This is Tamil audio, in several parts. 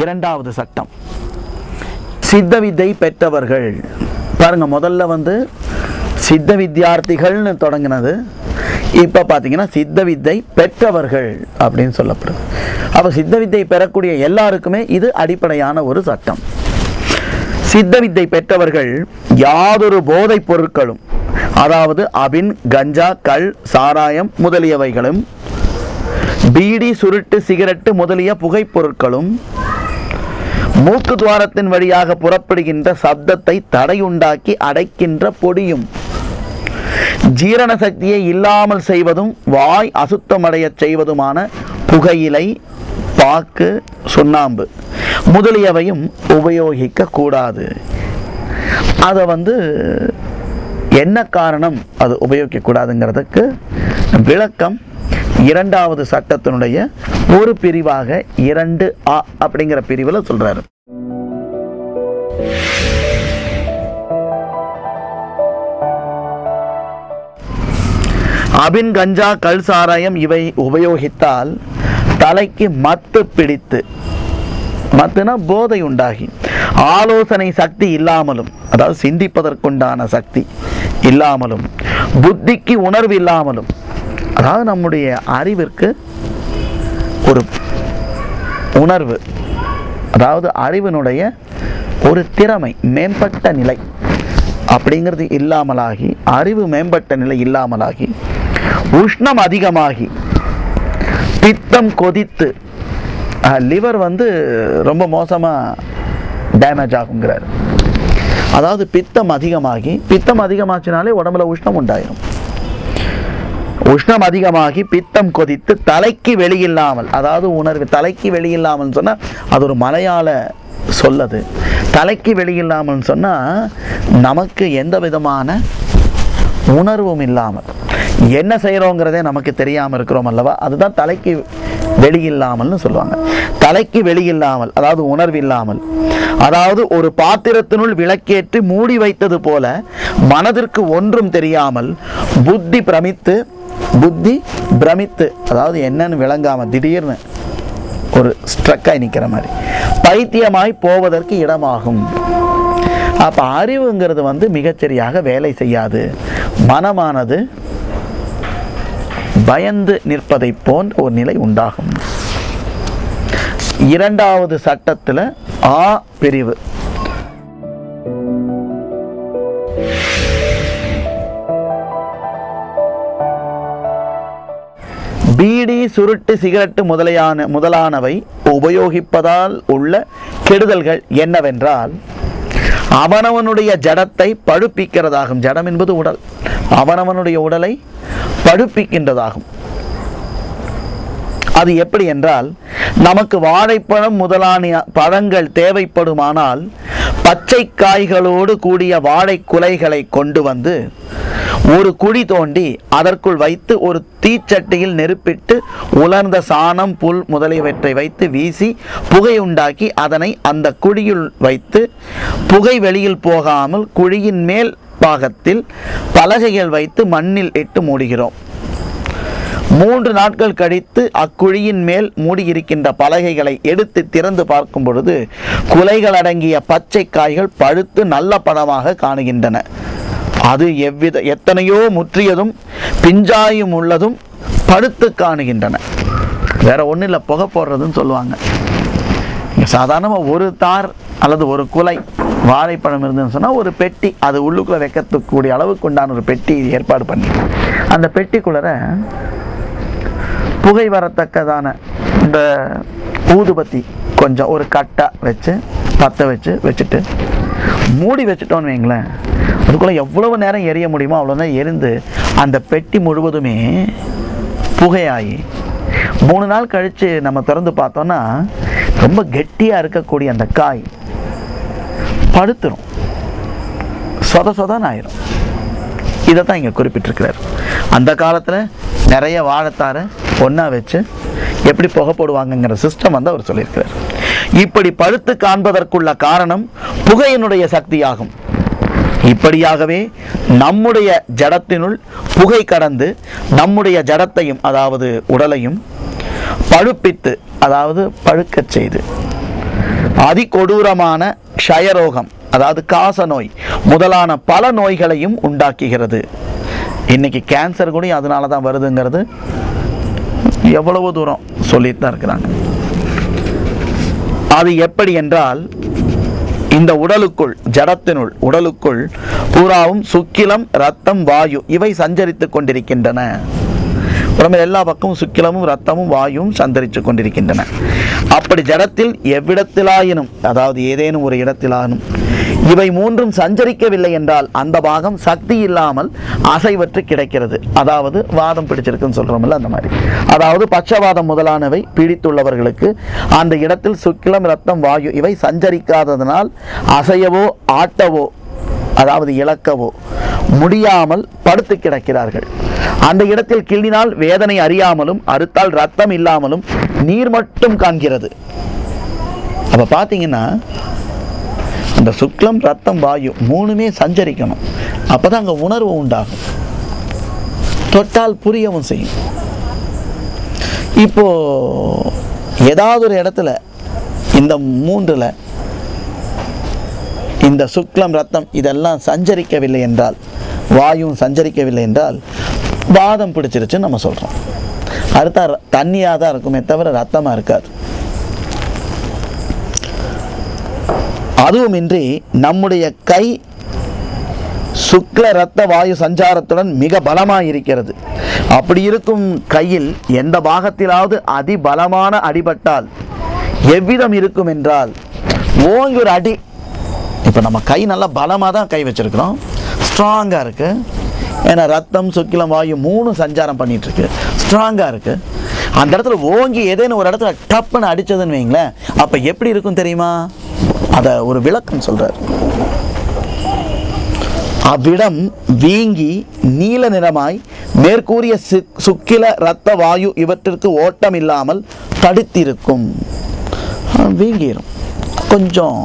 இரண்டாவது சட்டம். சித்த வித்தை பெற்றவர்கள். பாருங்க, முதல்ல சித்த வித்தியார்த்திகள்னு தொடங்கினது, இப்போ பார்த்தீங்கன்னா சித்த வித்தை பெற்றவர்கள் அப்படின்னு சொல்லப்படுது. அப்போ சித்த வித்தை பெறக்கூடிய எல்லாருக்குமே இது அடிப்படையான ஒரு சட்டம். சித்த வித்தை பெற்றவர்கள் யாதொரு போதைப் பொருட்களும், அதாவது அபின், கஞ்சா, கள், சாராயம் முதலியவைகளும், பீடி, சுருட்டு, சிகரெட்டு முதலிய புகைப்பொருட்களும், மூக்கு துவாரத்தின் வழியாக புறப்படுகின்ற சப்தத்தை தடையுண்டாக்கி அடைக்கின்ற பொடியும், ஜீரண சக்தியை இல்லாமல் செய்வதும் வாய் அசுத்தமடைய செய்வதுமான புகையிலை, பாக்கு, சுண்ணாம்பு முதலியவையும் உபயோகிக்க கூடாது. அதை என்ன காரணம் அது உபயோகிக்க கூடாதுங்கிறதுக்கு விளக்கம் இரண்டாவது சட்டத்தினுடைய ஒரு பிரிவாக 2A அப்படிங்கிற பிரிவில் சொல்றாரு. அபின், கஞ்சா, கள், சாராயம் இவை உபயோகித்தால் தலைக்கு மத்து பிடித்து, மத்துனா போதை உண்டாகி, ஆலோசனை சக்தி இல்லாமலும், அதாவது சிந்திப்பதற்குண்டான சக்தி இல்லாமலும், புத்திக்கு உணர்வு இல்லாமலும், அதாவது நம்முடைய அறிவிற்கு ஒரு உணர்வு, அதாவது அறிவினுடைய ஒரு திறமை, மேம்பட்ட நிலை அப்படிங்கிறது இல்லாமலாகி, அறிவு மேம்பட்ட நிலை இல்லாமலாகி, உஷ்ணம் அதிகமாகி, பித்தம் கொதித்து, லிவர் ரொம்ப மோசமாக டேமேஜ் ஆகுங்கிறார். அதாவது பித்தம் அதிகமாகி, பித்தம் அதிகமாச்சுனாலே உடம்புல உஷ்ணம் உண்டாயிரும். உஷ்ணம் அதிகமாகி பித்தம் கொதித்து தலைக்கு வெளியில்லாமல், அதாவது உணர்வு தலைக்கு வெளியில்லாமல் சொன்னால் அது ஒரு மலையாள சொல்லது. தலைக்கு வெளியில்லாமல் சொன்னால் நமக்கு எந்த விதமான உணர்வும் இல்லாமல் என்ன செய்கிறோங்கிறதே நமக்கு தெரியாமல் இருக்கிறோம் அல்லவா, அதுதான் தலைக்கு வெளியில்லாமல்னு சொல்லுவாங்க. தலைக்கு வெளியில்லாமல், அதாவது உணர்வு இல்லாமல், அதாவது ஒரு பாத்திரத்தினுள் விளக்கேற்றி மூடி வைத்தது போல மனதிற்கு ஒன்றும் தெரியாமல் புத்தி பிரமித்து, அதாவது என்னன்னு விளங்காம திடீர்னு ஒரு ஸ்ட்ரக்காய் நிற்கிற மாதிரி பைத்தியமாய் போவதற்கு இடமாகும். அப்ப அறிவுங்கிறது மிகச்சரியாக வேலை செய்யாது. மனமானது பயந்து நிற்பதை போன்ற ஒரு நிலை உண்டாகும். இரண்டாவது சட்டத்தில் ஆ பிரிவு. பீடி, சுருட்டு, சிகரெட்டு முதலானவை உபயோகிப்பதால் உள்ள கெடுதல்கள் என்னவென்றால், அவனவனுடைய ஜடத்தை பழுப்பிக்கிறதாகும். ஜடம் என்பது உடல். அவனவனுடைய உடலை பழுப்பிக்கின்றதாகும். அது எப்படி என்றால், நமக்கு வாழைப்பழம் முதலான பழங்கள் தேவைப்படுமானால் பச்சை காய்களோடு கூடிய வாழை குலைகளை கொண்டு ஒரு குழி தோண்டி அதற்குள் வைத்து ஒரு தீச்சட்டியில் நெருப்பிட்டு உலர்ந்த சாணம், புல் முதலியவற்றை வைத்து வீசி புகை உண்டாக்கி அதனை அந்த குழியில் வைத்து புகை வெளியில் போகாமல் குழியின் மேல் பாகத்தில் பலகைகள் வைத்து மண்ணில் இட்டு மூடுகிறோம். 3 நாட்கள் கழித்து அக்குழியின் மேல் மூடியிருக்கின்ற பலகைகளை எடுத்து திறந்து பார்க்கும் பொழுது குலைகள் அடங்கிய பச்சை காய்கள் பழுத்து நல்ல பழமாக காணுகின்றன. அது எத்தனையோ முற்றியதும் பிஞ்சாயும் உள்ளதும் பழுத்து காணுகின்றன. வேற ஒன்றும் இல்லை, புகை போடுறதுன்னு சொல்லுவாங்க. சாதாரணமாக ஒரு தார் அல்லது ஒரு குலை வாழைப்பழம் இருந்துன்னு சொன்னால் ஒரு பெட்டி, அது உள்ளுக்குள்ளே வைக்கக்கூடிய அளவுக்கு உண்டான ஒரு பெட்டி ஏற்பாடு பண்ணி அந்த பெட்டிக்குள்ளே புகை வரத்தக்கதான இந்த ஊதுபத்தி கொஞ்சம் ஒரு கட்டை வச்சு பற்ற வச்சுட்டு மூடி வச்சுட்டோன்னு வைங்களேன், அதுக்குள்ளே எவ்வளவு நேரம் எரிய முடியுமோ அவ்வளோ நேரம் எரிந்து அந்த பெட்டி முழுவதுமே புகையாகி 3 நாள் கழித்து நம்ம திறந்து பார்த்தோன்னா ரொம்ப கெட்டியாக இருக்கக்கூடிய அந்த காய் படுத்துரும், சொதன்னு ஆயிரும். இதை தான் இங்கே குறிப்பிட்டிருக்கிறார். அந்த காலத்தில் நிறைய வாழைத்தாரை ஒன்றா வச்சு எப்படி புகை போடுவாங்கங்கிற சிஸ்டம் அவர் சொல்லியிருக்கிறார். இப்படி பழுத்து காண்பதற்குள்ள காரணம் புகையினுடைய சக்தியாகும். இப்படியாகவே நம்முடைய ஜடத்தினுள் புகை கடந்து நம்முடைய ஜடத்தையும், அதாவது உடலையும் பழுப்பித்து, அதாவது பழுக்கச் செய்து அதிகொடூரமான க்ஷயரோகம், அதாவது காச நோய் முதலான பல நோய்களையும் உண்டாக்குகிறது. இன்னைக்கு கேன்சர் கூட அதனால தான் வருதுங்கிறது எவ்வளவு தூரம் சொல்லிட்டு தான் இருக்கிறாங்க. அது எப்படி என்றால், இந்த உடலுக்குள், ஜடத்தினுள் உடலுக்குள் பூராவும் சுக்கிலம், இரத்தம், வாயு இவை சஞ்சரித்துக் கொண்டிருக்கின்றன. உடம்பில் எல்லா பக்கமும் சுக்கிலமும் இரத்தமும் வாயுவும் சந்தரித்து கொண்டிருக்கின்றன. அப்படி ஜடத்தில் எவ்விடத்திலாயினும், அதாவது ஏதேனும் ஒரு இடத்திலானும் இவை மூன்றும் சஞ்சரிக்கவில்லை என்றால் அந்த பாகம் சக்தி இல்லாமல் அசைவற்று கிடைக்கிறது. அதாவது வாதம் பிடிச்சிருக்குன்னு சொல்றோம்ல, அந்த மாதிரி. அதாவது பட்சவாதம் முதலானவை பீடித்துள்ளவர்களுக்கு அந்த இடத்தில் சுக்கிலம், இரத்தம், வாயு இவை சஞ்சரிக்காததனால் அசையவோ ஆட்டவோ, அதாவது இழக்கவோ முடியாமல் படுத்து கிடக்கிறார்கள். அந்த இடத்தில் கிள்ளினால் வேதனை அறியாமலும், அறுத்தால் ரத்தம் இல்லாமலும் நீர் மட்டும் காண்கிறது. அப்ப பாத்தீங்கன்னா அந்த சுக்லம், ரத்தம், வாயு மூணுமே சஞ்சரிக்கணும். அப்பதான் அங்க உணர்வு உண்டாகும், தொட்டால் புரியவும் செய்யும். இப்போ ஏதாவது ஒரு இடத்துல இந்த மூன்றுல இந்த சுக்லம், ரத்தம் இதெல்லாம் சஞ்சரிக்கவில்லை என்றால், வாயும் சஞ்சரிக்கவில்லை என்றால் வாதம் பிடிச்சிருச்சுன்னு நம்ம சொல்றோம். அடுத்த தண்ணியாக தான் இருக்குமே தவிர ரத்தமா இருக்காது. அதுவுமின்றி நம்முடைய கை சுக்ல, இரத்த, வாயு சஞ்சாரத்துடன் மிக பலமாய் இருக்கிறது. அப்படி இருக்கும் கையில் எந்த பாகத்திலாவது அதிபலமான அடிபட்டால் எவ்விதம் இருக்கும் என்றால், ஓங்கி ஒரு அடி. இப்போ நம்ம கை நல்லா பலமாக தான் கை வச்சிருக்கிறோம், ஸ்ட்ராங்காக இருக்கு. ஏன்னா ரத்தம், சுக்கிலம், வாயு மூணு சஞ்சாரம் பண்ணிட்டு இருக்கு, ஸ்ட்ராங்காக இருக்கு. அந்த இடத்துல ஓங்கி ஏதேனும் ஒரு இடத்துல டப்புன்னு அடிச்சதுன்னு வைங்களேன், அப்போ எப்படி இருக்கும் தெரியுமா? அதை ஒரு விளக்கம் சொல்றார். அவ்விடம் வீங்கி நீல நிறமாய் மேற்கூறிய சுக்கில, இரத்த, வாயு இவற்றிற்கு ஓட்டம் இல்லாமல் தடுத்திருக்கும். வீங்கிரும், கொஞ்சம்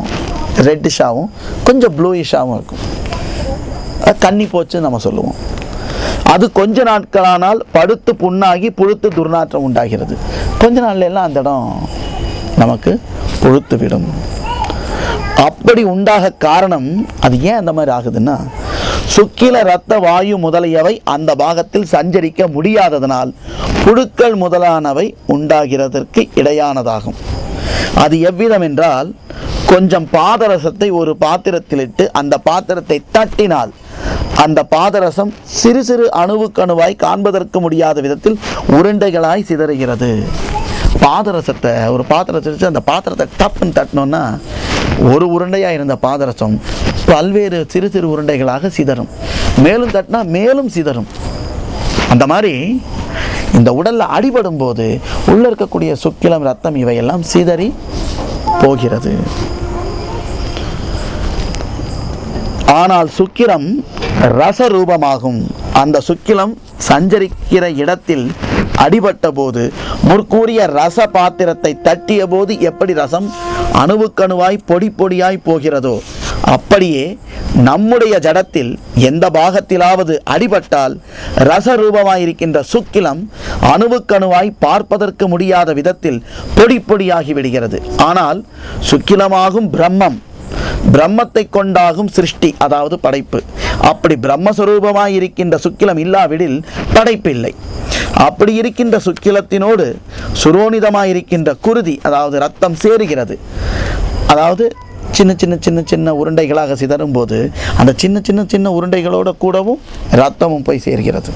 ரெட்டிஷாகவும் கொஞ்சம் ப்ளூயிஷாகவும் இருக்கும். கன்னி போச்சு நம்ம சொல்லுவோம். அது கொஞ்ச நாட்களானால் படுத்து புண்ணாகி புழுத்து துர்நாற்றம் உண்டாகிறது. கொஞ்ச நாள்ல எல்லாம் அந்த இடம் நமக்கு புழுத்து விடும். அப்படி உண்டாக காரணம், அது ஏன் அந்த மாதிரி ஆகுதுன்னா, சுக்கில, இரத்த, வாயு முதலியவை அந்த பாகத்தில் சஞ்சரிக்க முடியாததனால் புழுக்கள் முதலானவை உண்டாகிறதற்கு இடையானதாகும். அது எவ்விதம் என்றால், கொஞ்சம் பாதரசத்தை ஒரு பாத்திரத்தில் இட்டு அந்த பாத்திரத்தை தட்டினால் அந்த பாதரசம் சிறு சிறு அணுவுக்கணுவாய் காண்பதற்கு முடியாத விதத்தில் உருண்டைகளாய் சிதறுகிறது. பாதரசத்தை ஒரு பாத்திரத்தை வச்சு அந்த பாத்திரத்தை டப்புன்னு தட்டினோன்னா ஒரு உருண்டையாக இருந்த பாதரசம் பல்வேறு சிறு சிறு உருண்டைகளாக சிதறும். மேலும் தட்டினா மேலும் சிதறும். அந்த மாதிரி இந்த உடல்ல அடிபடும் போது உள்ள இருக்கக்கூடிய சுக்கிலம், ரத்தம் இவையெல்லாம் சிதறி போகிறது. ஆனால் சுக்கிரம் ரசரூபமாகும். அந்த சுக்கிலம் சஞ்சரிக்கிற இடத்தில் அடிபட்ட போது முற்கூறிய ரச பாத்திரத்தை தட்டிய போது எப்படி ரசம் அணுவுக்கணுவாய் பொடி பொடியாய் போகிறதோ, அப்படியே நம்முடைய ஜடத்தில் எந்த பாகத்திலாவது அடிபட்டால் ரசரூபமாயிருக்கின்ற சுக்கிலம் அணுவுக்கணுவாய் பார்ப்பதற்கு முடியாத விதத்தில் பொடி பொடியாகி விடுகிறது. ஆனால் சுக்கிலமாகும் பிரம்மம், பிரம்மத்தை கொண்டாகும் சிருஷ்டி, அதாவது படைப்பு. அப்படி பிரம்மஸ்வரூபமாய் இருக்கின்ற சுக்கிலம் இல்லாவிடில் படைப்பு இல்லை. அப்படி இருக்கின்ற சுக்கிலத்தினோடு சுரோனிதமாயிருக்கின்ற குருதி, அதாவது ரத்தம் சேருகிறது. அதாவது சின்ன சின்ன சின்ன சின்ன உருண்டைகளாக சிதறும் போது அந்த சின்ன சின்ன சின்ன உருண்டைகளோட கூடவும் ரத்தமும் போய் சேர்கிறது.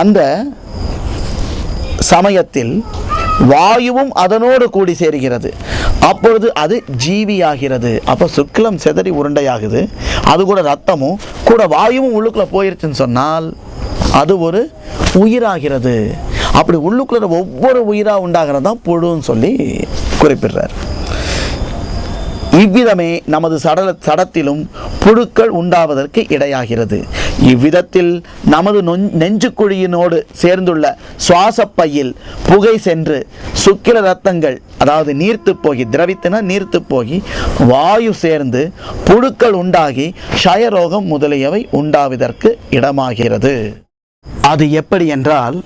அந்த சமயத்தில் வாயுவும் அதனோடு கூடி சேருகிறது. அப்பொழுது அது ஜீவியாகிறது. அப்போ சுக்கிலம் செதறி உருண்டையாகுது, அது கூட ரத்தமும் கூட வாயுவும் உள்ளுக்குள்ள போயிருச்சுன்னு சொன்னால் அது ஒரு உயிராகிறது. அப்படி உள்ளுக்குள்ள ஒவ்வொரு உயிரா உண்டாகிறது தான் புழுன்னு சொல்லி குறிப்பிடுறார். இவ்விதமே நமது சடத்திலும் புழுக்கள் உண்டாவதற்கு இடையாகிறது. இவ்விதத்தில் நமது நெஞ்சுக்குழியினோடு சேர்ந்துள்ள சுவாசப்பையில் புகை சென்று சுக்கில ரத்தங்கள், அதாவது நீர்த்து போகி, திரவித்தினா நீர்த்து போகி வாயு சேர்ந்து புழுக்கள் உண்டாகி க்ஷயரோகம் முதலியவை உண்டாவதற்கு இடமாகிறது. அது எப்படி என்றால்,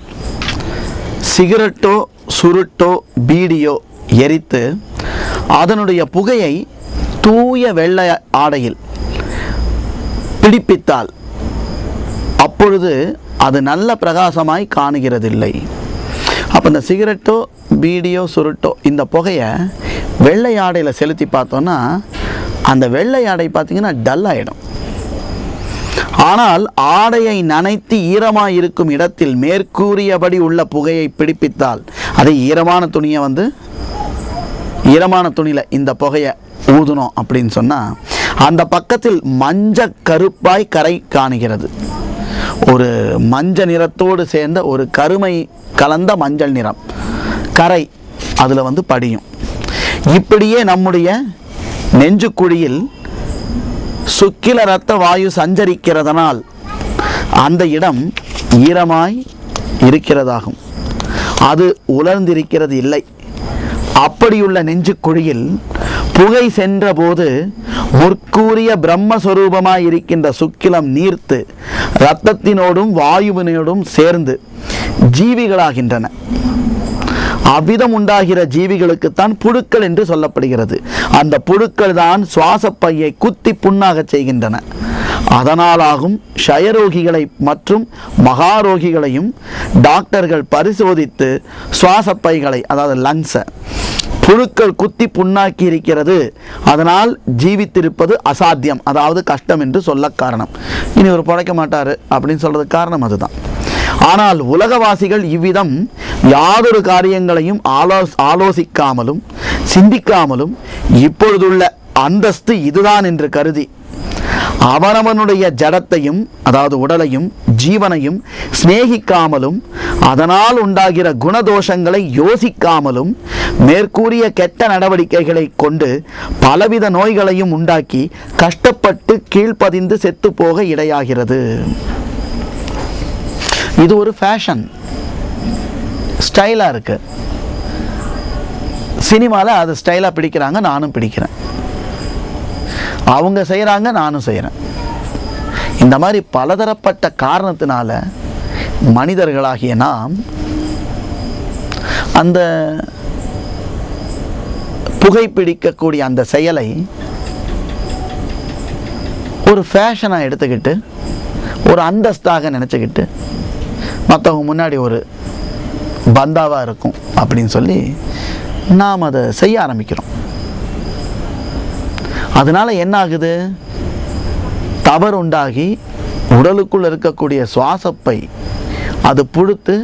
சிகரெட்டோ சுருட்டோ பீடியோ எரித்து அதனுடைய புகையை தூய வெள்ளை ஆடையில் பிடிப்பித்தால் அப்பொழுது அது நல்ல பிரகாசமாய் காணுகிறதில்லை. அப்போ இந்த சிகரெட்டோ பீடியோ சுருட்டோ இந்த புகையை வெள்ளை ஆடையில் செலுத்தி பார்த்தோன்னா அந்த வெள்ளை ஆடை பார்த்திங்கன்னா டல் ஆகிடும். ஆனால் ஆடையை நனைத்து ஈரமாக இருக்கும் இடத்தில் மேற்கூறியபடி உள்ள புகையை பிடிப்பித்தால், அதை ஈரமான துணியில் இந்த புகையை ஊதுனோம் அப்படின்னு சொன்னால் அந்த பக்கத்தில் மஞ்சள் கருப்பாய் கரை காணுகிறது. ஒரு மஞ்சள் நிறத்தோடு சேர்ந்த ஒரு கருமை கலந்த மஞ்சள் நிறம் கரை அதில் படியும். இப்படியே நம்முடைய நெஞ்சுக்குழியில் சுக்கில இரத்த வாயு சஞ்சரிக்கிறதனால் அந்த இடம் ஈரமாய் இருக்கிறதாகும். அது உலர்ந்திருக்கிறது இல்லை. அப்படியுள்ள நெஞ்சுக்குழியில் புகை சென்ற போது முற்கூறிய பிரம்மஸ்வரூபமாய் இருக்கின்ற சுக்கிலம் நீர்த்து இரத்தத்தினோடும் வாயுவினோடும் சேர்ந்து ஜீவிகளாகின்றன. அவ்விதம் உண்டாகிற ஜீவிகளுக்குத்தான் புழுக்கள் என்று சொல்லப்படுகிறது. அந்த புழுக்கள் தான் சுவாசப்பையை குத்தி புண்ணாக செய்கின்றன. அதனாலாகும் க்ஷயரோகிகளை மற்றும் மகாரோகிகளையும் டாக்டர்கள் பரிசோதித்து சுவாசப்பைகளை, அதாவது லங்ஸை புழுக்கள் குத்தி புண்ணாக்கி இருக்கிறது, அதனால் ஜீவித்திருப்பது அசாத்தியம், அதாவது கஷ்டம் என்று சொல்ல காரணம். இனி ஒரு பிழைக்க மாட்டார் அப்படின்னு சொல்றதுக்கு காரணம் அதுதான். ஆனால் உலகவாசிகள் இவ்விதம் யாதொரு காரியங்களையும் ஆலோசிக்காமலும் சிந்திக்காமலும் இப்பொழுதுள்ள அந்தஸ்து இதுதான் என்று கருதி அவனவனுடைய ஜடத்தையும், அதாவது உடலையும் ஜீவனையும் சிநேகிக்காமலும் அதனால் உண்டாகிற குணதோஷங்களை யோசிக்காமலும் மேற்கூறிய கெட்ட நடவடிக்கைகளை கொண்டு பலவித நோய்களையும் உண்டாக்கி கஷ்டப்பட்டு கீழ்ப்பதிந்து செத்து போக இடையாகிறது. இது ஒரு ஃபேஷன் ஸ்டைலாக இருக்கு. சினிமாவில் அது ஸ்டைலாக பிடிக்கிறாங்க, நானும் பிடிக்கிறேன். அவங்க செய்கிறாங்க, நானும் செய்கிறேன். இந்த மாதிரி பலதரப்பட்ட காரணத்தினால மனிதர்களாகிய நாம் அந்த புகைப்பிடிக்கக்கூடிய அந்த செயலை ஒரு ஃபேஷனாக எடுத்துக்கிட்டு, ஒரு அந்தஸ்தாக நினச்சிக்கிட்டு, மற்றவங்க முன்னாடி ஒரு பந்தாவாக இருக்கும் அப்படின்னு சொல்லி நாம் அதை செய்ய ஆரம்பிக்கிறோம். அதனால் என்ன ஆகுது? தவறு உண்டாகி உடலுக்குள் இருக்கக்கூடிய சுவாசப்பை அது புழுத்து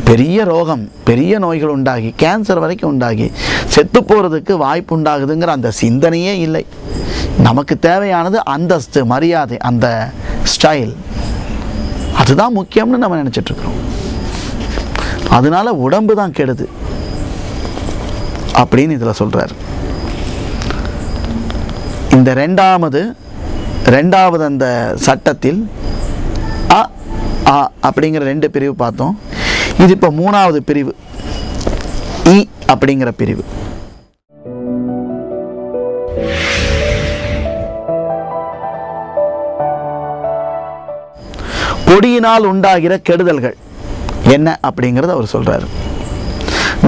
பெரிய ரோகம், பெரிய நோய்கள் உண்டாகி கேன்சர் வரைக்கும் உண்டாகி செத்து போகிறதுக்கு வாய்ப்பு உண்டாகுதுங்கிற அந்த சிந்தனையே இல்லை. நமக்கு தேவையானது அந்தஸ்து, மரியாதை, அந்த ஸ்டைல், அதுதான் முக்கியம்னு நம்ம நினச்சிட்ருக்கிறோம். அதனால உடம்பு தான் கெடுது அப்படின்னு இதில் சொல்கிறார். இந்த ரெண்டாவது அந்த சட்டத்தில் அ ஆ அப்படிங்கிற 2 பிரிவு பார்த்தோம். இது இப்போ 3வது பிரிவு இ அப்படிங்கிற பிரிவு. பொடியினால் உண்டாகிற கெடுதல்கள் என்ன அப்படிங்கிறத அவர் சொல்றார்.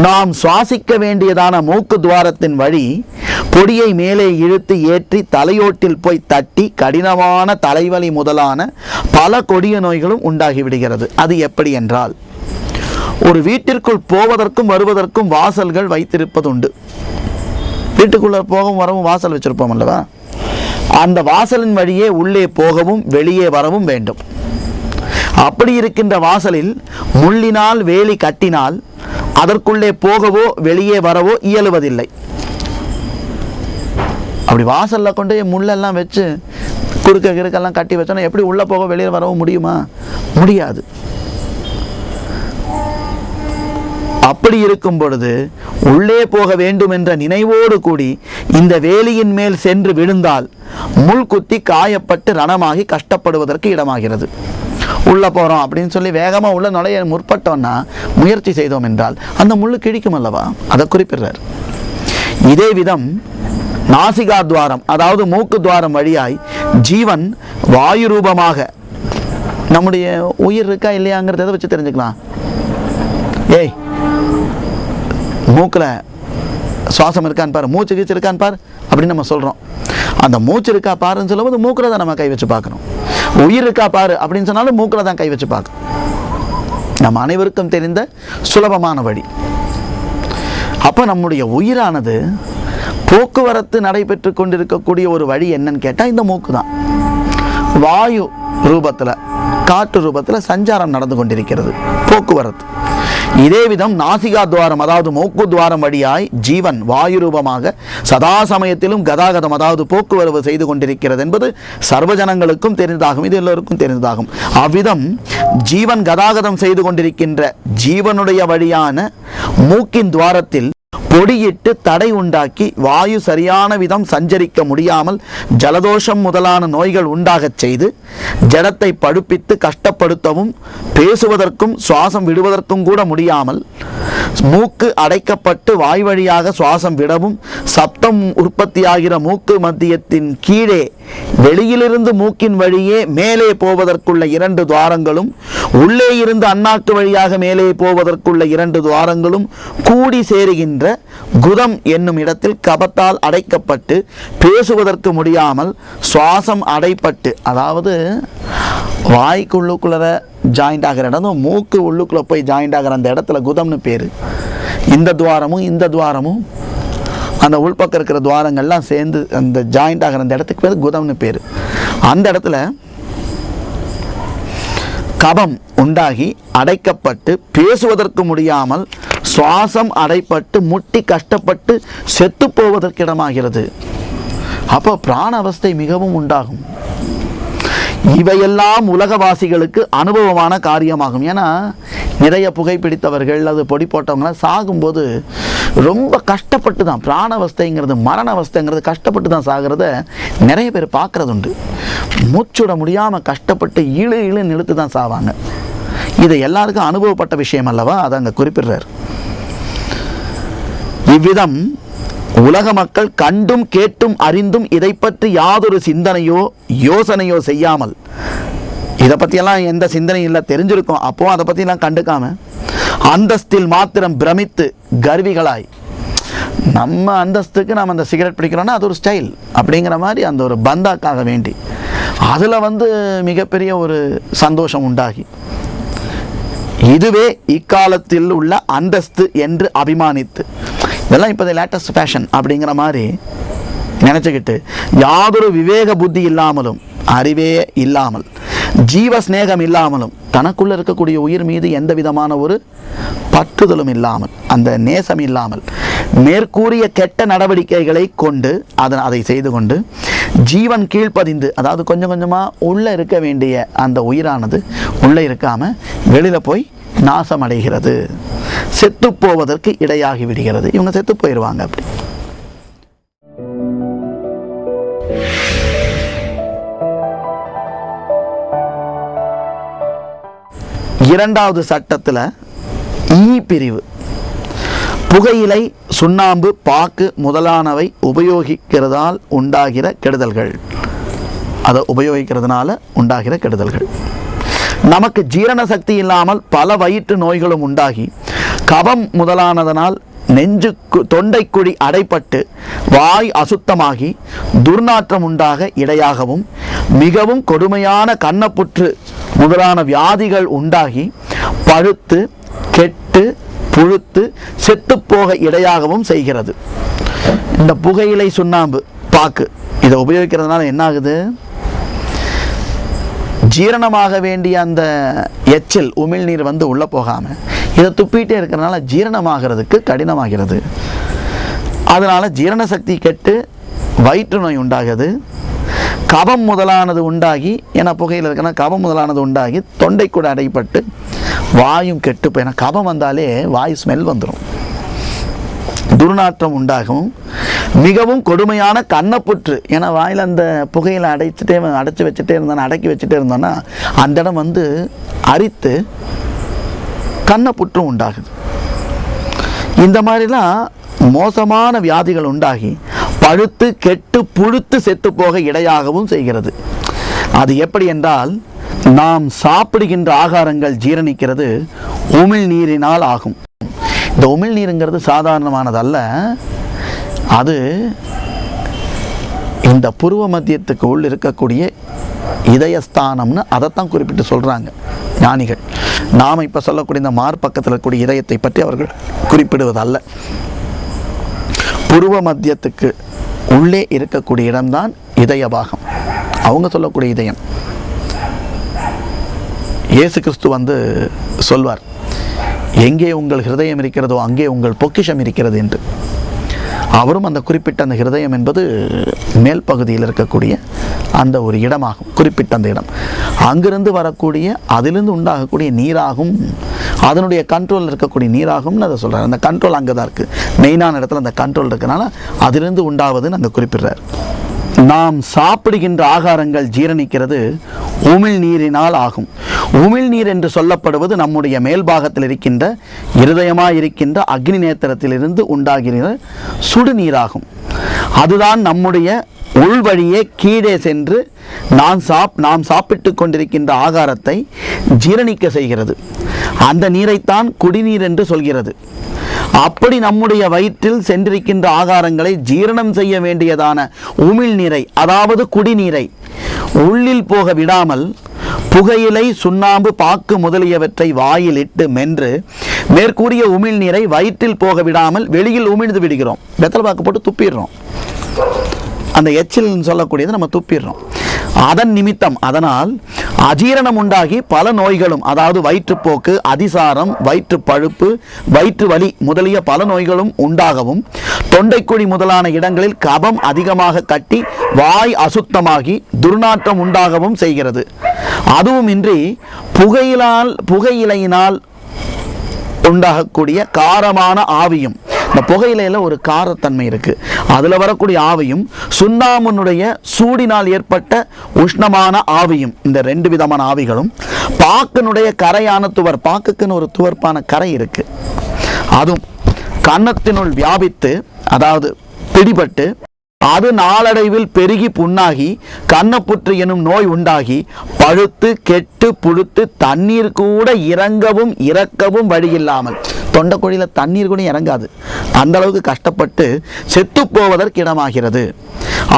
நாம் சுவாசிக்க வேண்டியதான மூக்கு துவாரத்தின் வழி பொடியை மேலே இழுத்து ஏற்றி தலையோட்டில் போய் தட்டி கடினமான தலைவலி முதலான பல கொடிய நோய்களும் உண்டாகிவிடுகிறது. அது எப்படி என்றால், ஒரு வீட்டிற்குள் போவதற்கும் வருவதற்கும் வாசல்கள் வைத்திருப்பதுண்டு. வீட்டுக்குள்ள போகவும் வரவும் வாசல் வச்சிருப்போம் அல்லவா? அந்த வாசலின் வழியே உள்ளே போகவும் வெளியே வரவும் வேண்டும். அப்படி இருக்கின்ற வாசலில் முள்ளினால் வேலி கட்டினால் அதற்குள்ளே போகவோ வெளியே வரவோ இயலுவதில்லை. அப்படி வாசலில் கொண்டு முள்ளெல்லாம் வச்சு கிறுக்கெல்லாம் கட்டி வச்சோன்னா எப்படி உள்ளே போக வெளியே வரவும் முடியுமா? முடியாது. அப்படி இருக்கும் பொழுது உள்ளே போக வேண்டும் என்ற நினைவோடு கூடி இந்த வேலியின் மேல் சென்று விழுந்தால் முள் குத்தி காயப்பட்டு ரணமாகி கஷ்டப்படுவதற்கு இடமாகிறது. உள்ளே போகிறோம் அப்படின்னு சொல்லி வேகமாக உள்ள நுழைய முற்பட்டோம்னா, முயற்சி செய்தோம் என்றால் அந்த முள்ளு கிழிக்கும் அல்லவா? அதை குறிப்பிடுறார். இதே விதம் நாசிகா துவாரம், அதாவது மூக்கு துவாரம் வழியாய் ஜீவன் வாயு ரூபமாக, நம்முடைய உயிர் இருக்கா இல்லையாங்கிறத வச்சு தெரிஞ்சுக்கலாம். ஏய், மூக்கில் சுவாசம் இருக்கான்னு பாரு, மூச்சு கீச்சு இருக்கான்னு பாரு அப்படின்னு நம்ம சொல்கிறோம். அந்த மூச்சு இருக்கா பாருன்னு சொல்லும்போது மூக்கில் தான் நம்ம கை வச்சு பார்க்கணும். உயிர் இருக்கா பாரு அப்படின்னு சொன்னாலும் மூக்கில் தான் கை வச்சு பார்க்கணும். நம்ம அனைவருக்கும் தெரிந்த சுலபமான வழி. அப்போ நம்முடைய உயிரானது போக்குவரத்து நடைபெற்று கொண்டிருக்கக்கூடிய ஒரு வழி என்னன்னு கேட்டால் இந்த மூக்கு தான். வாயு ரூபத்தில், காற்று ரூபத்தில் சஞ்சாரம் நடந்து கொண்டிருக்கிறது, போக்குவரத்து. இதே விதம் நாசிகா துவாரம், அதாவது மூக்கு துவாரம் வழியாய் ஜீவன் வாயு ரூபமாக சதா சமயத்திலும் கதாகதம், அதாவது போக்குவரவு செய்து கொண்டிருக்கிறது என்பது சர்வஜனங்களுக்கும் தெரிந்ததாகும், இது எல்லோருக்கும் தெரிந்ததாகும். அவ்விதம் ஜீவன் கதாகதம் செய்து கொண்டிருக்கின்ற ஜீவனுடைய வழியான மூக்கின் துவாரத்தில் பொடியிட்டு தடை உண்டாக்கி வாயு சரியான விதம் சஞ்சரிக்க முடியாமல் ஜலதோஷம் முதலான நோய்கள் உண்டாகச் செய்து ஜடத்தை படுப்பித்து கஷ்டப்படுத்தவும் பேசுவதற்கும் சுவாசம் விடுவதற்கும் கூட முடியாமல் மூக்கு அடைக்கப்பட்டு வாய் வழியாக சுவாசம் விடவும் சப்தம் உற்பத்தியாகிற மூக்கு மத்தியத்தின் கீழே வெளியிலிருந்து மூக்கின் வழியே மேலே போவதற்குள்ள 2 துவாரங்களும் உள்ளே இருந்து அண்ணாக்கு வழியாக மேலே போவதற்குள்ள 2 துவாரங்களும் கூடி சேருகின்ற குதம் என்னும் இடத்தில் கபத்தால் அடைக்கப்பட்டு பேசுவதற்கு முடியாமல் சுவாசம் அடைப்பட்டு, அதாவது வாய்க்கு உள்ளுக்குள்ள ஜாயிண்ட் ஆகிற இடம் மூக்கு உள்ளுக்குள்ள போய் ஜாயிண்ட் ஆகிற அந்த இடத்துல குதம்னு பேர். இந்த துவாரமும் இந்த துவாரமும் அந்த உள்பக்கம் இருக்கிற துவாரங்கள்லாம் சேர்ந்து அந்த ஜாயிண்ட் ஆகிற அந்த இடத்துக்கு பேர் குதம்னு பேர். அந்த இடத்துல கபம் உண்டாகி அடைக்கப்பட்டு பேசுவதற்கு முடியாமல் சுவாசம் அடைப்பட்டு முட்டி கஷ்டப்பட்டு செத்து போவதற்கு இடமாகிறது. அப்போ பிராண அவஸ்தை மிகவும் உண்டாகும். இவையெல்லாம் உலகவாசிகளுக்கு அனுபவமான காரியமாகும். ஏன்னா நிறைய புகைப்பிடித்தவர்கள், அது பொடி போட்டவங்களாம் சாகும்போது ரொம்ப கஷ்டப்பட்டு தான், பிராண அவஸ்தைங்கிறது மரண அவஸ்தைங்கிறது கஷ்டப்பட்டு தான் சாகிறத நிறைய பேர் பார்க்குறது உண்டு. மூச்சுட முடியாமல் கஷ்டப்பட்டு இழு நிறுத்து தான் சாவாங்க. இது எல்லாருக்கும் அனுபவப்பட்ட விஷயம் அல்லவா, அதை அங்கே குறிப்பிடுறார். இவ்விதம் உலக மக்கள் கண்டும் கேட்டும் அறிந்தும் இதை பற்றி யாதொரு சிந்தனையோ யோசனையோ செய்யாமல், இதை பற்றியெல்லாம் எந்த சிந்தனையும் இல்லை, தெரிஞ்சிருக்கும், அப்போ அதை பற்றிலாம் கண்டுக்காம அந்தஸ்தில் மாத்திரம் பிரமித்து கர்விகளாய், நம்ம அந்தஸ்துக்கு நாம் அந்த சிகரெட் பிடிக்கிறோன்னா அது ஒரு ஸ்டைல் அப்படிங்கிற மாதிரி அந்த ஒரு பந்தாக்காக வேண்டி அதில் மிகப்பெரிய ஒரு சந்தோஷம் உண்டாகி இதுவே இக்காலத்தில் உள்ள அந்தஸ்து என்று அபிமானித்து, இதெல்லாம் இப்போது லேட்டஸ்ட் ஃபேஷன் அப்படிங்கிற மாதிரி நினச்சிக்கிட்டு யாதொரு விவேக புத்தி இல்லாமலும் அறிவே இல்லாமல் ஜீவ ஸ்நேகம் இல்லாமலும் தனக்குள்ள இருக்கக்கூடிய உயிர் மீது எந்த விதமான ஒரு பற்றுதலும் இல்லாமல் அந்த நேசம் இல்லாமல் மேற்கூறிய கெட்ட நடவடிக்கைகளை கொண்டு அதை செய்து கொண்டு ஜீவன் கீழ்ப்பதிந்து, அதாவது கொஞ்சம் கொஞ்சமாக உள்ளே இருக்க வேண்டிய அந்த உயிரானது உள்ளே இருக்காமல் வெளியில் போய் நாசம் அடைகிறது, செத்து போவதற்கு இடையாகி விடுகிறது. இவங்க செத்து போயிடுவாங்க. அப்படி இரண்டாவது சட்டத்தில் ஈ பிரிவு, புகையிலை, சுண்ணாம்பு, பாக்கு முதலானவை உபயோகிக்கிறதால் உண்டாகிற கெடுதல்கள், அதை உபயோகிக்கிறதுனால உண்டாகிற கெடுதல்கள். நமக்கு ஜீரண சக்தி இல்லாமல் பல வயிற்று நோய்களும் உண்டாகி கபம் முதலானதனால் நெஞ்சு தொண்டைக்குழி அடைப்பட்டு வாய் அசுத்தமாகி துர்நாற்றம் உண்டாக இடையாகவும் மிகவும் கொடுமையான கன்னப்புற்று முதலான வியாதிகள் உண்டாகி பழுத்து கெட்டு புழுத்து செத்துப்போக இடையாகவும் செய்கிறது. இந்த புகையிலை, சுண்ணாம்பு, பாக்கு இதை உபயோகிக்கிறதுனால என்ன ஆகுது? ஜீரணமாக வேண்டிய அந்த எச்சில் உமிழ்நீர் உள்ளே போகாமல் இதை துப்பிகிட்டே இருக்கிறதுனால ஜீரணமாகிறதுக்கு கடினமாகிறது. அதனால் ஜீரண சக்தி கெட்டு வயிற்று நோய் உண்டாகுது. கபம் முதலானது உண்டாகி, ஏன்னா புகையில் இருக்குன்னா கபம் முதலானது உண்டாகி தொண்டை கூட அடைப்பட்டு வாயும் கெட்டு போய், ஏன்னா கபம் வந்தாலே வாய் ஸ்மெல் வந்துடும், துர்நாற்றம் உண்டாகும். மிகவும் கொடுமையான கன்னப்புற்று, ஏன்னா வாயில் அந்த புகையில் அடைச்சி வச்சுட்டே இருந்தோன்னா, அடக்கி வச்சுட்டே இருந்தோன்னா அந்த இடம் அரித்து கன்னப்புற்றும் உண்டாகுது. இந்த மாதிரிலாம் மோசமான வியாதிகள் உண்டாகி பழுத்து கெட்டு புழுத்து செத்து போக இடையாகவும் செய்கிறது. அது எப்படி என்றால், நாம் சாப்பிடுகின்ற ஆகாரங்கள் ஜீரணிக்கிறது உமிழ்நீரினால் ஆகும். இந்த உமிழ்நீருங்கிறது சாதாரணமானதல்ல. அது இந்த புருவ மத்தியத்துக்கு உள் இருக்கக்கூடிய இதயஸ்தானம்னு அதைத்தான் குறிப்பிட்டு சொல்கிறாங்க ஞானிகள். நாம் இப்போ சொல்லக்கூடிய இந்த மார்பக்கத்தில் இருக்கக்கூடிய இதயத்தை பற்றி அவர்கள் குறிப்பிடுவதல்ல. புருவ மத்தியத்துக்கு உள்ளே இருக்கக்கூடிய இடம்தான் இதய பாகம், அவங்க சொல்லக்கூடிய இதயம். இயேசு கிறிஸ்து சொல்வார், எங்கே உங்கள் ஹிருதயம் இருக்கிறதோ அங்கே உங்கள் பொக்கிஷம் இருக்கிறது என்று. அவரும் அந்த குறிப்பிட்ட அந்த ஹிருதயம் என்பது மேல் பகுதியில் இருக்கக்கூடிய அந்த ஒரு இடமாகும். குறிப்பிட்ட அந்த இடம் அங்கிருந்து வரக்கூடிய அதிலிருந்து உண்டாகக்கூடிய நீராகும், அதனுடைய கண்ட்ரோல் இருக்கக்கூடிய நீராகும்னு அதை சொல்கிறார். அந்த கண்ட்ரோல் அங்கே தான் இருக்குது, மெயினான இடத்துல அந்த கண்ட்ரோல் இருக்கனால அதிலிருந்து உண்டாவதுன்னு அங்கே குறிப்பிடுறார். நாம் சாப்பிடுகின்ற ஆகாரங்கள் ஜீரணிக்கிறது உமிழ்நீரினால் ஆகும். உமிழ்நீர் என்று சொல்லப்படுவது நம்முடைய மேல்பாகத்தில் இருக்கின்ற இருதயமாக இருக்கின்ற அக்னி நேத்திரத்திலிருந்து உண்டாகிற சுடுநீராகும். அதுதான் நம்முடைய உள்வழியே கீழே சென்று நாம் சாப்பிட்டு கொண்டிருக்கின்ற ஆகாரத்தை ஜீரணிக்க செய்கிறது. அந்த நீரைத்தான் குடிநீர் என்று சொல்கிறது. அப்படி நம்முடைய வயிற்றில் சென்றிருக்கின்ற ஆகாரங்களை ஜீரணம் செய்ய வேண்டியதான உமிழ்நீரை, அதாவது குடிநீரை உள்ளில் போக விடாமல் புகையிலை, சுண்ணாம்பு, பாக்கு முதலியவற்றை வாயில் இட்டு மென்று மேற்கூறிய உமிழ்நீரை வயிற்றில் போக விடாமல் வெளியில் உமிழ்ந்து விடுகிறோம். வெத்தலை பாக்கு போட்டு துப்பிடுறோம், அந்த எச்சில் சொல்லக்கூடியது நம்ம துப்பிடுறோம். அதன் நிமித்தம் அதனால் அஜீரணம் உண்டாகி பல நோய்களும், அதாவது வயிற்றுப்போக்கு, அதிசாரம், வயிற்று பழுப்பு, வயிற்று வலி முதலிய பல நோய்களும் உண்டாகவும் தொண்டைக்குழி முதலான இடங்களில் கபம் அதிகமாக கட்டி வாய் அசுத்தமாகி துர்நாற்றம் உண்டாகவும் செய்கிறது. அதுவுமின்றி புகையிலையினால் உண்டாகக்கூடிய காரமான ஆவியும், இந்த புகையிலையில் ஒரு காரத்தன்மை இருக்குது, அதில் வரக்கூடிய ஆவியும் சுண்ணாம்பினுடைய சூடினால் ஏற்பட்ட உஷ்ணமான ஆவியும், இந்த 2 விதமான ஆவிகளும் பாக்கினுடைய கரையான துவர், பாக்குக்குன்னு ஒரு துவர்ப்பான கரை இருக்குது, அதுவும் கன்னத்தினுள் வியாபித்து, அதாவது பிடிபட்டு அது நாளடைவில் பெருகி புண்ணாகி கன்னப்புற்று எனும் நோய் உண்டாகி பழுத்து கெட்டு புழுத்து தண்ணீர் கூட இறக்கவும் வழியில்லாமல், தொண்டைக்குழியில் தண்ணீர் கூட இறங்காது, அந்த அளவுக்கு கஷ்டப்பட்டு செத்து போவதற்கு இடமாகிறது.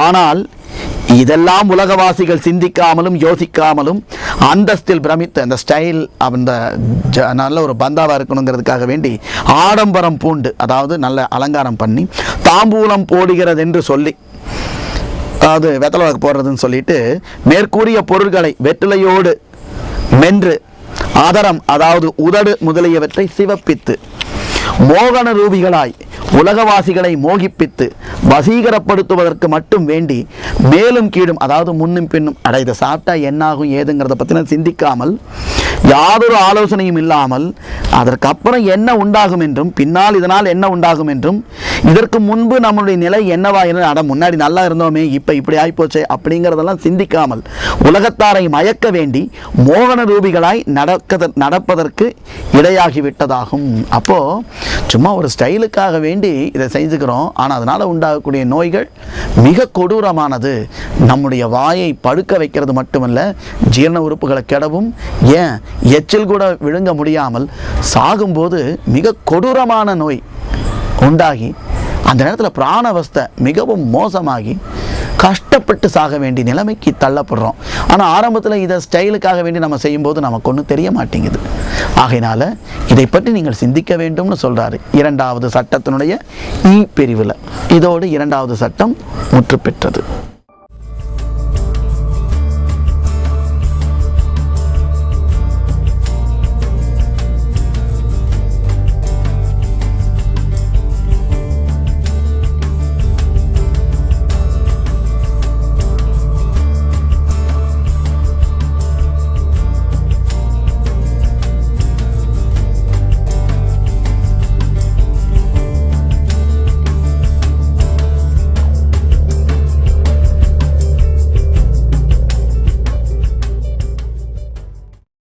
ஆனால் இதெல்லாம் உலகவாசிகள் சிந்திக்காமலும் யோசிக்காமலும் அந்தஸ்தில் பிரமித்து, அந்த ஸ்டைல் அந்த நல்ல ஒரு பந்தாவாக இருக்கணுங்கிறதுக்காக வேண்டி ஆடம்பரம் பூண்டு, அதாவது நல்ல அலங்காரம் பண்ணி தாம்பூலம் போடுகிறது என்று சொல்லி, அதாவது வெத்தலை போடுறதுன்னு சொல்லிட்டு மேற்கூறிய பொருட்களை வெற்றிலையோடு மென்று ஆதரம், அதாவது உதடு முதலியவற்றை சிவப்பித்து மோகன ரூபிகளாய் உலகவாசிகளை மோகிப்பித்து வசீகரப்படுத்துவதற்கு மட்டும் வேண்டி மேலும் கீழும், அதாவது முன்னும் பின்னும் அட இதை சாப்பிட்டா என்னாகும் ஏதுங்கிறத பற்றின சிந்திக்காமல், யாதொரு ஆலோசனையும் இல்லாமல் அதற்கப்புறம் என்ன உண்டாகும் என்றும் பின்னால் இதனால் என்ன உண்டாகும் என்றும் இதற்கு முன்பு நம்முடைய நிலை என்னவா என்ன, முன்னாடி நல்லா இருந்தோமே இப்போ இப்படி ஆகிப்போச்சே அப்படிங்கிறதெல்லாம் சிந்திக்காமல் உலகத்தாரை மயக்க வேண்டி மோகன ரூபிகளாய் நடப்பதற்கு இடையாகிவிட்டதாகும். அப்போது சும்மா ஒரு ஸ்டைலுக்காக வேண்டி இதை செஞ்சுக்கிறோம், ஆனால் அதனால் உண்டாகக்கூடிய நோய்கள் மிக கொடூரமானது. நம்முடைய வாயை படுக்க வைக்கிறது மட்டுமல்ல, ஜீரண உறுப்புகளை கெடவும், ஏன் எச்சில் கூட விழுங்க முடியாமல் சாகும்போது மிக கொடூரமான நோய் உண்டாகி அந்த நேரத்தில் பிராணவஸ்தை மிகவும் மோசமாகி கஷ்டப்பட்டு சாக வேண்டிய நிலைமைக்கு தள்ளப்படுறோம். ஆனால் ஆரம்பத்தில் இதை ஸ்டைலுக்காக வேண்டி நம்ம செய்யும்போது நமக்கு ஒன்றும் தெரிய மாட்டேங்குது. ஆகையினால இதை பற்றி நீங்கள் சிந்திக்க வேண்டும்னு சொல்கிறாரு 2வது சட்டத்தினுடைய பிரிவில். இதோடு 2வது சட்டம் முற்று பெற்றது.